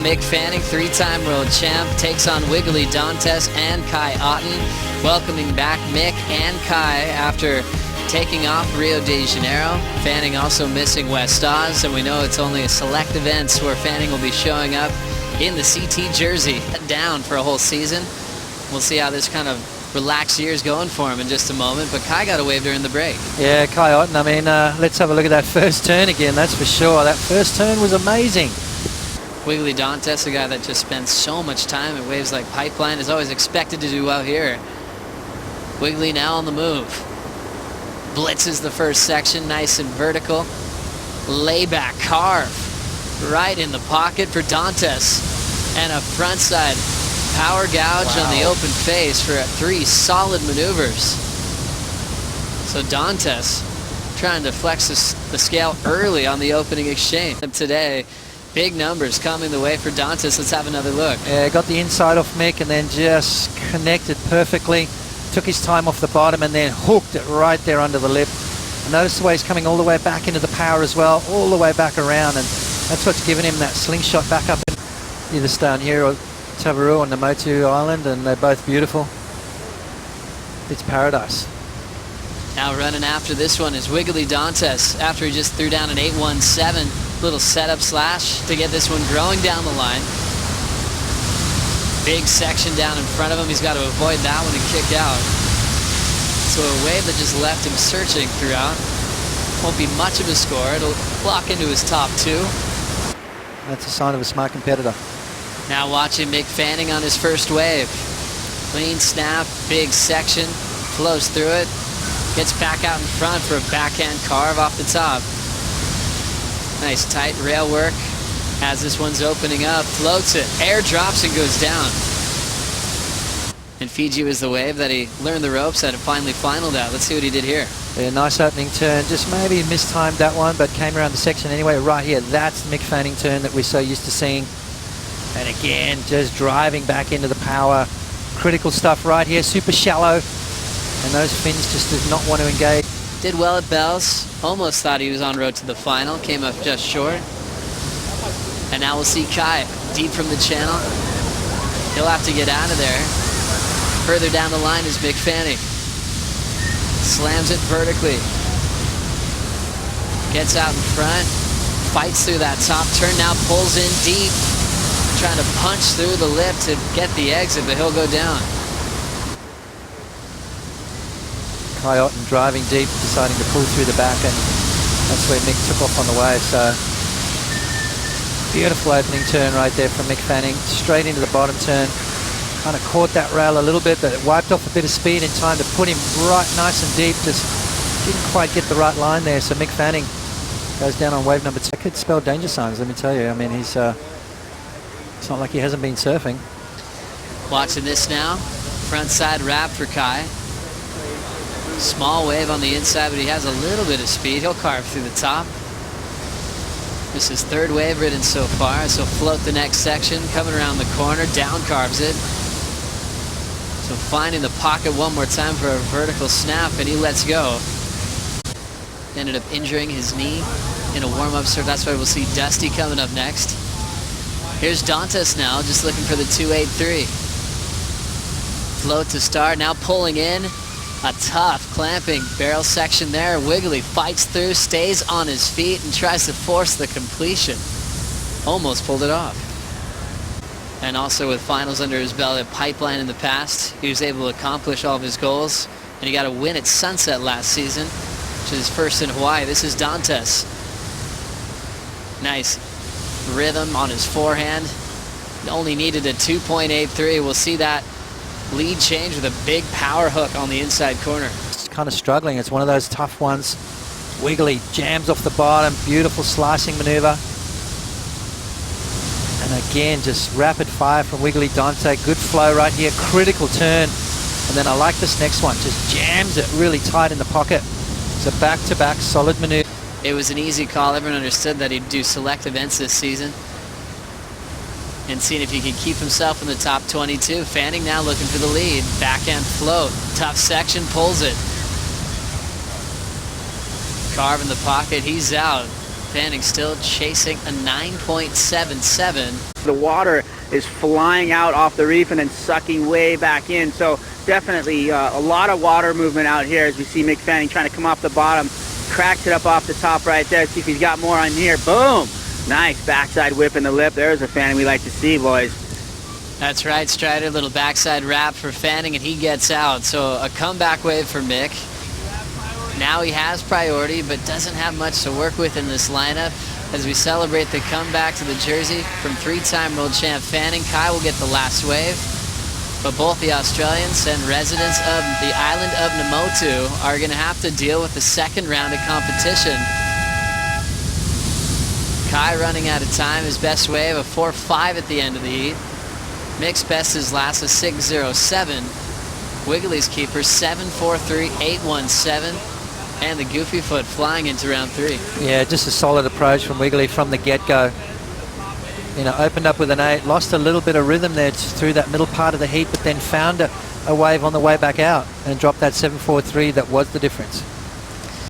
Mick Fanning, three-time world champ, takes on Wiggolly, Dantas, and Otton. Welcoming back Mick and Kai after taking off Rio de Janeiro. Fanning also missing West Oz, and we know it's only a select events where Fanning will be showing up in the CT jersey. Down for a whole season. We'll see how this kind of relaxed year's going for him in just a moment, but Kai got a wave during the break. Yeah, Kai Otton, I mean, let's have a look at that first turn again, that's for sure. That first turn was amazing. Wiggolly Dantas, a guy that just spends so much time at waves like Pipeline, is always expected to do well here. Wiggolly now on the move. Blitzes the first section, nice and vertical. Layback carve right in the pocket for Dantas. And a frontside power gouge on the open face for three solid maneuvers. So Dantas trying to flex the scale early on the opening exchange. Today, big numbers coming the way for Dantas. Let's have another look. Yeah, got the inside off Mick and then just connected perfectly. Took his time off the bottom and then hooked it right there under the lip. And notice the way he's coming all the way back into the power as well, all the way back around, and that's what's given him that slingshot back up either down here or Tavaru on the Motu Island, and they're both beautiful. It's paradise. Now running after this one is Wiggolly Dantas after he just threw down an 817. Little setup slash to get this one growing down the line. Big section down in front of him. He's got to avoid that one and kick out. So a wave that just left him searching throughout. Won't be much of a score. It'll block into his top two. That's a sign of a smart competitor. Now watching Mick Fanning on his first wave. Clean snap, big section, flows through it, gets back out in front for a backhand carve off the top. Nice tight rail work as this one's opening up, floats it, air drops and goes down. And Fiji was the wave that he learned the ropes at and finally finaled out. Let's see what he did here. Yeah, nice opening turn, just maybe mistimed that one, but came around the section anyway. Right here, that's the Mick Fanning turn that we're so used to seeing. And again, just driving back into the power. Critical stuff right here, super shallow. And those fins just did not want to engage. Did well at Bells. Almost thought he was en route to the final. Came up just short. And now we'll see Kai deep from the channel. He'll have to get out of there. Further down the line is Mick Fanning. Slams it vertically. Gets out in front. Fights through that top turn. Now pulls in deep. Trying to punch through the lip to get the exit, but he'll go down. Kai Otton driving deep, deciding to pull through the back, and that's where Mick took off on the wave. So beautiful opening turn right there from Mick Fanning, straight into the bottom turn. Kind of caught that rail a little bit, but it wiped off a bit of speed in time to put him right nice and deep. Just didn't quite get the right line there. So Mick Fanning goes down on wave number 2. It could spell danger signs, let me tell you. I mean, he's it's not like he hasn't been surfing. Watching this now, front side wrap for Kai. Small wave on the inside, but he has a little bit of speed. He'll carve through the top. This is third wave ridden so far, so float the next section. Coming around the corner, down carves it. So finding the pocket one more time for a vertical snap, and he lets go. Ended up injuring his knee in a warm-up surf. That's why we'll see Dusty coming up next. Here's Dantas now, just looking for the 283. Float to start, now pulling in. A tough clamping barrel section there. Wiggolly fights through, stays on his feet, and tries to force the completion. Almost pulled it off. And also with finals under his belt at Pipeline in the past, he was able to accomplish all of his goals. And he got a win at Sunset last season, which is his first in Hawaii. This is Dantas. Nice rhythm on his forehand. Only needed a 2.83. We'll see that lead change with a big power hook on the inside corner. It's kind of struggling. It's one of those tough ones. Wiggolly jams off the bottom. Beautiful slicing maneuver. And again, just rapid fire from Wiggolly Dantas. Good flow right here. Critical turn. And then I like this next one. Just jams it really tight in the pocket. It's a back-to-back solid maneuver. It was an easy call. Everyone understood that he'd do select events this season. And seeing if he can keep himself in the top 22. Fanning now looking for the lead. Backhand float. Tough section, pulls it. Carve in the pocket, he's out. Fanning still chasing a 9.77. The water is flying out off the reef and then sucking way back in. So definitely a lot of water movement out here as we see Mick Fanning trying to come off the bottom. Cracks it up off the top right there. See if he's got more on here. Boom! Nice backside whip in the lip. There's a Fanning we like to see, boys. That's right, Strider. Little backside wrap for Fanning, and he gets out. So a comeback wave for Mick. Now he has priority, but doesn't have much to work with in this lineup. As we celebrate the comeback to the jersey from three-time world champ Fanning, Kai will get the last wave. But both the Australians and residents of the island of Namotu are going to have to deal with the second round of competition. Kai running out of time, his best wave, a 4.5 at the end of the heat. Mick's best is last, a 6.07. Wiggolly's keeper, 7.43, 8.17. And the goofy foot flying into round 3. Yeah, just a solid approach from Wiggolly from the get-go. You know, opened up with an 8, lost a little bit of rhythm there through that middle part of the heat, but then found a wave on the way back out and dropped that 7.43 that was the difference.